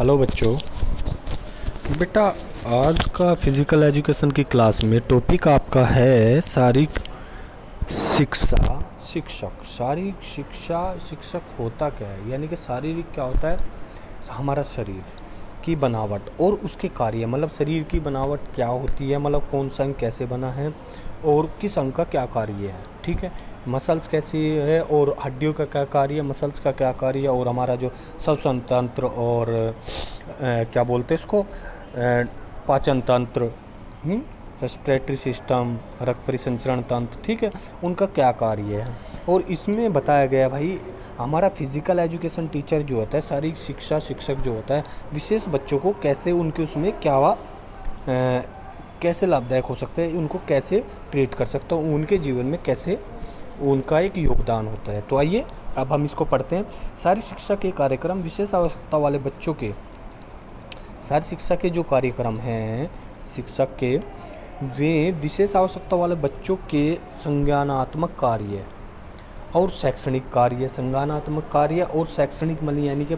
Hello बच्चों। बेटा, आज का फिजिकल एजुकेशन की क्लास में टॉपिक आपका है शारीरिक शिक्षा शिक्षक। शारीरिक शिक्षा शिक्षक होता क्या है, यानी कि शारीरिक क्या होता है? हमारा शरीर की बनावट और उसके कार्य, मतलब शरीर की बनावट क्या होती है, मतलब कौन सा अंग कैसे बना है और किस अंग का क्या कार्य है। ठीक है, मसल्स कैसी है और हड्डियों का क्या कार्य है, मसल्स का क्या कार्य है, और हमारा जो श्वसन तंत्र और क्या बोलते हैं इसको, पाचन तंत्र, रेस्पिरेटरी सिस्टम, रक्त परिसंचरण तंत्र, ठीक है, उनका क्या कार्य है। और इसमें बताया गया भाई, हमारा फिजिकल एजुकेशन टीचर जो होता है, शारीरिक शिक्षा शिक्षक जो होता है, विशेष बच्चों को कैसे उनके उसमें क्या कैसे लाभदायक हो सकता है, उनको कैसे ट्रीट कर सकता है, उनके जीवन में कैसे उनका एक योगदान होता है। तो आइए अब हम इसको पढ़ते हैं। शारीरिक शिक्षा के कार्यक्रम विशेष आवश्यकता वाले बच्चों के, शारीरिक शिक्षा के जो कार्यक्रम हैं शिक्षक के, वे विशेष आवश्यकता वाले बच्चों के संज्ञानात्मक कार्य और शैक्षणिक कार्य, संज्ञानात्मक कार्य और शैक्षणिक मतलब यानी कि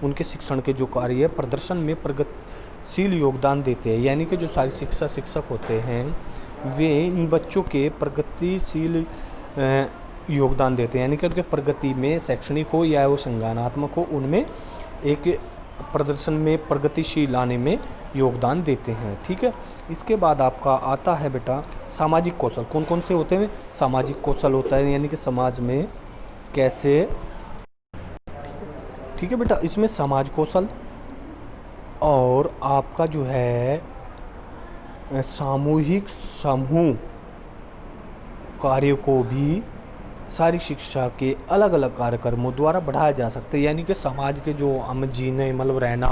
उनके शिक्षण के जो कार्य प्रदर्शन में प्रगतिशील योगदान देते हैं। यानी कि जो शारीरिक शिक्षा शिक्षक होते हैं वे इन बच्चों के प्रगतिशील योगदान देते हैं, यानी कि उनके प्रगति में शैक्षणिक हो या वो संज्ञानात्मक हो, उनमें एक प्रदर्शन में प्रगतिशील लाने में योगदान देते हैं। ठीक है, इसके बाद आपका आता है बेटा सामाजिक कौशल। कौन कौन से होते हैं? सामाजिक कौशल होता है, यानी कि समाज में कैसे, ठीक है बेटा, इसमें समाज कौशल और आपका जो है सामूहिक समूह कार्य को भी शारीरिक शिक्षा के अलग अलग कार्यक्रमों द्वारा बढ़ाया जा सकता है। यानी कि समाज के जो हम जीने, मतलब रहना,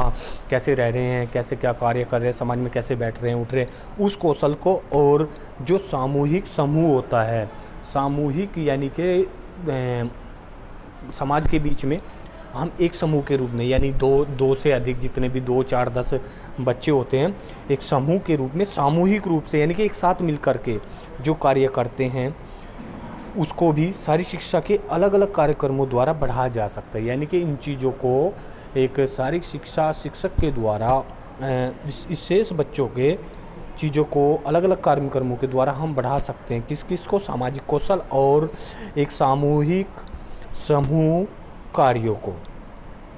कैसे रह रहे हैं, कैसे क्या कार्य कर रहे हैं, समाज में कैसे बैठ रहे हैं, उठ रहे हैं, उस कौशल को, और जो सामूहिक समूह होता है, सामूहिक यानी कि समाज के बीच में हम एक समूह के रूप में, यानी दो से अधिक, जितने भी 2, 4, 10 बच्चे होते हैं, एक समूह के रूप में सामूहिक रूप से, यानी कि एक साथ मिल कर के जो कार्य करते हैं, उसको भी शारीरिक शिक्षा के अलग अलग कार्यक्रमों द्वारा बढ़ाया जा सकता है। यानी कि इन चीज़ों को एक शारीरिक शिक्षा शिक्षक के द्वारा विशेष बच्चों के चीज़ों को अलग अलग कार्यक्रमों के द्वारा हम बढ़ा सकते हैं। किस किस को? सामाजिक कौशल और एक सामूहिक समूह कार्यों को।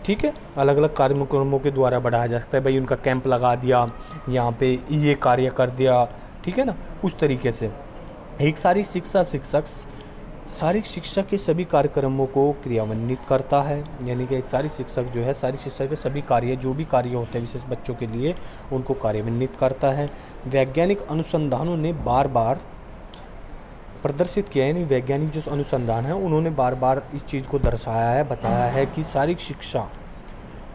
ठीक है, अलग अलग कार्यक्रमों के द्वारा बढ़ाया जा सकता है। भाई उनका कैंप लगा दिया, यहाँ पे ये कार्य कर दिया, ठीक है ना, उस तरीके से एक शारीरिक शिक्षा शिक्षक शारीरिक शिक्षा के सभी कार्यक्रमों को क्रियान्वित करता है। यानी कि एक शारीरिक शिक्षक जो है शारीरिक शिक्षा के सभी कार्य, जो भी कार्य होते हैं विशेष बच्चों के लिए, उनको कार्यान्वित करता है। वैज्ञानिक अनुसंधानों ने बार बार प्रदर्शित किया है, यानी वैज्ञानिक जो अनुसंधान है उन्होंने बार बार इस चीज़ को दर्शाया है, बताया है कि शारीरिक शिक्षा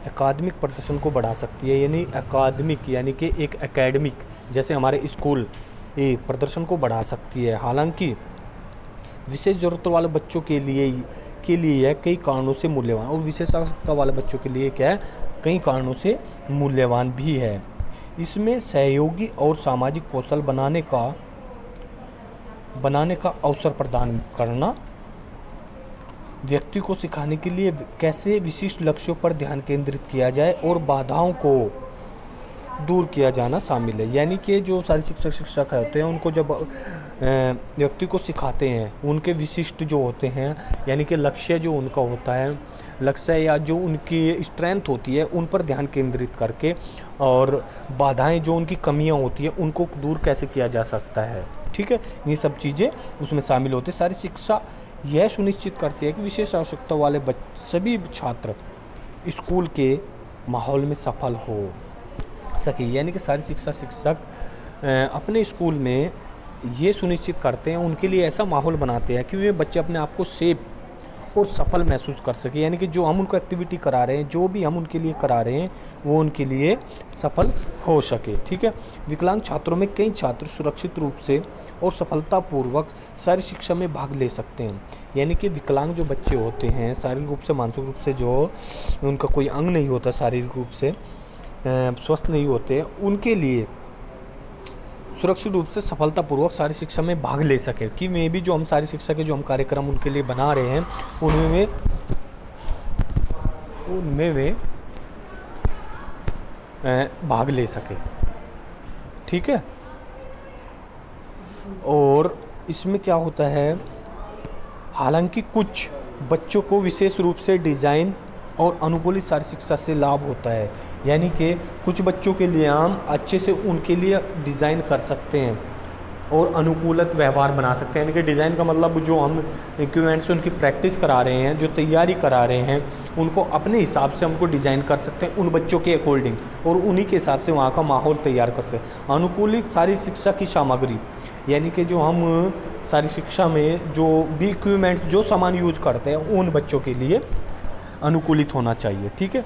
अकादमिक प्रदर्शन को बढ़ा सकती है। यानी अकादमिक यानी कि एक एकेडमिक, जैसे हमारे स्कूल, ये प्रदर्शन को बढ़ा सकती है। हालांकि विशेष ज़रूरत वाले बच्चों के लिए यह कई कारणों से मूल्यवान, और विशेष आवश्यकता वाले बच्चों के लिए क्या है, कई कारणों से मूल्यवान भी है। इसमें सहयोगी और सामाजिक कौशल बनाने का अवसर प्रदान करना, व्यक्ति को सिखाने के लिए कैसे विशिष्ट लक्ष्यों पर ध्यान केंद्रित किया जाए और बाधाओं को दूर किया जाना शामिल है। यानी कि जो शारीरिक शिक्षक होते हैं उनको जब व्यक्ति को सिखाते हैं, उनके विशिष्ट जो होते हैं, यानी कि लक्ष्य जो उनका होता है, लक्ष्य या जो उनकी स्ट्रेंथ होती है, उन पर ध्यान केंद्रित करके, और बाधाएं जो उनकी कमियां होती है उनको दूर कैसे किया जा सकता है। ठीक है, ये सब चीज़ें उसमें शामिल होती है। शारीरिक शिक्षा यह सुनिश्चित करती है कि विशेष आवश्यकता वाले सभी छात्र स्कूल के माहौल में सफल हो सके। यानी कि शारीरिक शिक्षा शिक्षक अपने स्कूल में ये सुनिश्चित करते हैं, उनके लिए ऐसा माहौल बनाते हैं कि वे बच्चे अपने आप को सेफ और सफल महसूस कर सके। यानी कि जो हम उनको एक्टिविटी करा रहे हैं, जो भी हम उनके लिए करा रहे हैं, वो उनके लिए सफल हो सके। ठीक है, विकलांग छात्रों में कई छात्र सुरक्षित रूप से और सफलतापूर्वक शारीरिक शिक्षा में भाग ले सकते हैं। यानी कि विकलांग जो बच्चे होते हैं, शारीरिक रूप से मानसिक रूप से जो उनका कोई अंग नहीं होता, शारीरिक रूप से स्वस्थ नहीं होते, उनके लिए सुरक्षित रूप से सफलतापूर्वक शारीरिक शिक्षा में भाग ले सके। कि मैं भी जो हम शारीरिक शिक्षा के जो हम कार्यक्रम उनके लिए बना रहे हैं, उनमें वे भाग ले सके। ठीक है। और इसमें क्या होता है, हालांकि कुछ बच्चों को विशेष रूप से डिज़ाइन और अनुकूलित शारीरिक शिक्षा से लाभ होता है, यानी कि कुछ बच्चों के लिए हम अच्छे से उनके लिए डिज़ाइन कर सकते हैं और अनुकूलित व्यवहार बना सकते हैं। यानी कि डिज़ाइन का मतलब जो हम इक्विपमेंट से उनकी प्रैक्टिस करा रहे हैं, जो तैयारी करा रहे हैं, उनको अपने हिसाब से हमको डिज़ाइन कर सकते हैं उन बच्चों के अकॉर्डिंग, और उन्हीं के हिसाब से वहाँ का माहौल तैयार कर सकते हैं। अनुकूलित शारीरिक शिक्षा की सामग्री, यानी कि जो हम शारीरिक शिक्षा में जो भी इक्विपमेंट्स, जो सामान यूज करते हैं, उन बच्चों के लिए अनुकूलित होना चाहिए। ठीक है।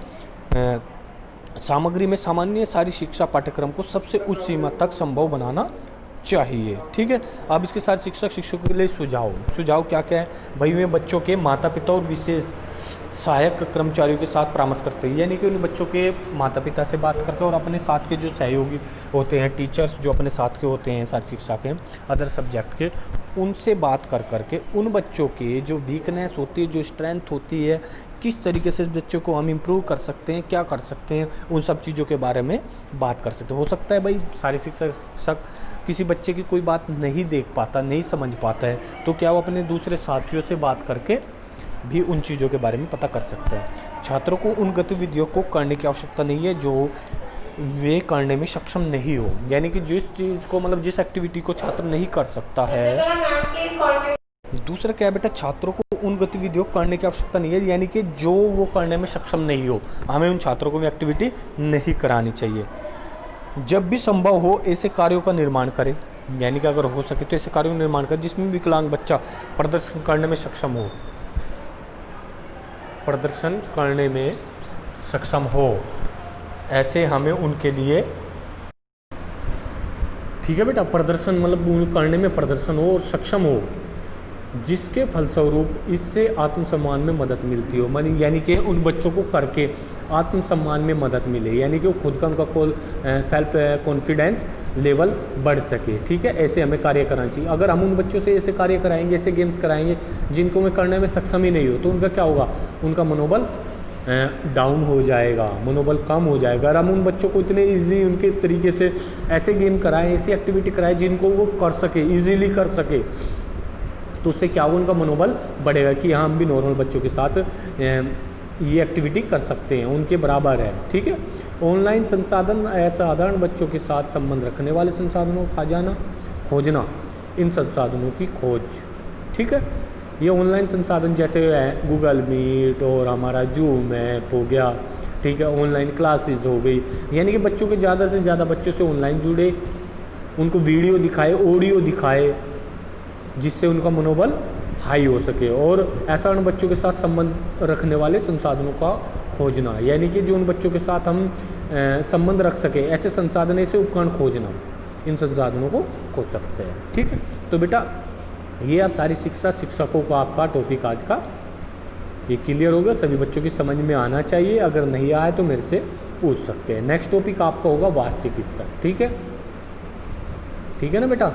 सामग्री में सामान्य शारीरिक शिक्षा पाठ्यक्रम को सबसे उच्च सीमा तक संभव बनाना चाहिए। ठीक है। अब इसके साथ शिक्षकों के लिए सुझाव क्या क्या है भाई, वे बच्चों के माता पिता और विशेष सहायक कर्मचारियों के साथ परामर्श करते हैं, यानी कि उन बच्चों के माता पिता से बात करके और अपने साथ के जो सहयोगी होते हैं, टीचर्स जो अपने साथ के होते हैं शारीरिक शिक्षा के अदर सब्जेक्ट के, उनसे बात कर करके उन बच्चों के जो वीकनेस होती है, जो स्ट्रेंथ होती है, किस तरीके से बच्चों को हम इम्प्रूव कर सकते हैं, क्या कर सकते हैं, उन सब चीज़ों के बारे में बात कर सकते हैं। हो सकता है भाई शारीरिक शिक्षक किसी बच्चे की कोई बात नहीं देख पाता, नहीं समझ पाता है, तो क्या वो अपने दूसरे साथियों से बात करके भी उन चीज़ों के बारे में पता कर सकते हैं। छात्रों को उन गतिविधियों को करने की आवश्यकता नहीं है जो वे करने में सक्षम नहीं हो, यानी कि जिस चीज़ को, मतलब जिस एक्टिविटी को छात्र नहीं कर सकता है। दूसरा क्या है बेटा, छात्रों को उन गतिविधियों को करने की आवश्यकता नहीं है, यानी कि जो वो करने में सक्षम नहीं हो, हमें उन छात्रों को भी एक्टिविटी नहीं करानी चाहिए। जब भी संभव हो ऐसे कार्यों का निर्माण करें, यानी कि अगर हो सके तो ऐसे कार्यों का निर्माण करें जिसमें विकलांग बच्चा प्रदर्शन करने में सक्षम हो, ऐसे हमें उनके लिए, ठीक है बेटा, प्रदर्शन मतलब करने में प्रदर्शन हो और सक्षम हो, जिसके फलस्वरूप इससे आत्मसम्मान में मदद मिलती हो, यानी कि उन बच्चों को करके आत्मसम्मान में मदद मिले, यानी कि वो खुद का उनका सेल्फ कॉन्फिडेंस लेवल बढ़ सके। ठीक है। ऐसे हमें कार्य कराना चाहिए। अगर हम उन बच्चों से ऐसे कार्य कराएंगे, ऐसे गेम्स कराएंगे जिनको में करने में सक्षम ही नहीं हो, तो उनका क्या होगा, उनका मनोबल डाउन हो जाएगा, मनोबल कम हो जाएगा। अगर हम उन बच्चों को इतने ईजी उनके तरीके से ऐसे गेम कराएं, ऐसी एक्टिविटी कराएं जिनको वो कर सके, ईजीली कर सके, तो उससे क्या होगा, उनका मनोबल बढ़ेगा कि हाँ हम भी नॉर्मल बच्चों के साथ ये एक्टिविटी कर सकते हैं, उनके बराबर है। ठीक है। ऑनलाइन संसाधन, असाधारण बच्चों के साथ संबंध रखने वाले संसाधनों को खोजना, इन संसाधनों की खोज। ठीक है। ये ऑनलाइन संसाधन जैसे गूगल मीट और हमारा जूम ऐप हो गया, ठीक है, ऑनलाइन क्लासेस हो गई, यानी कि बच्चों के ज़्यादा से ज़्यादा बच्चों से ऑनलाइन जुड़े, उनको वीडियो दिखाए, ऑडियो दिखाए, जिससे उनका मनोबल हाई हो सके। और ऐसा उन बच्चों के साथ संबंध रखने वाले संसाधनों का खोजना, यानी कि जो उन बच्चों के साथ हम संबंध रख सके, ऐसे संसाधन, ऐसे उपकरण खोजना, इन संसाधनों को खोज सकते हैं। ठीक है। तो बेटा ये सारी शिक्षकों का आपका टॉपिक आज का ये क्लियर होगा, सभी बच्चों की समझ में आना चाहिए। अगर नहीं आए तो मेरे से पूछ सकते हैं। नेक्स्ट टॉपिक आपका होगा वास्तु चिकित्सक। ठीक है ना बेटा।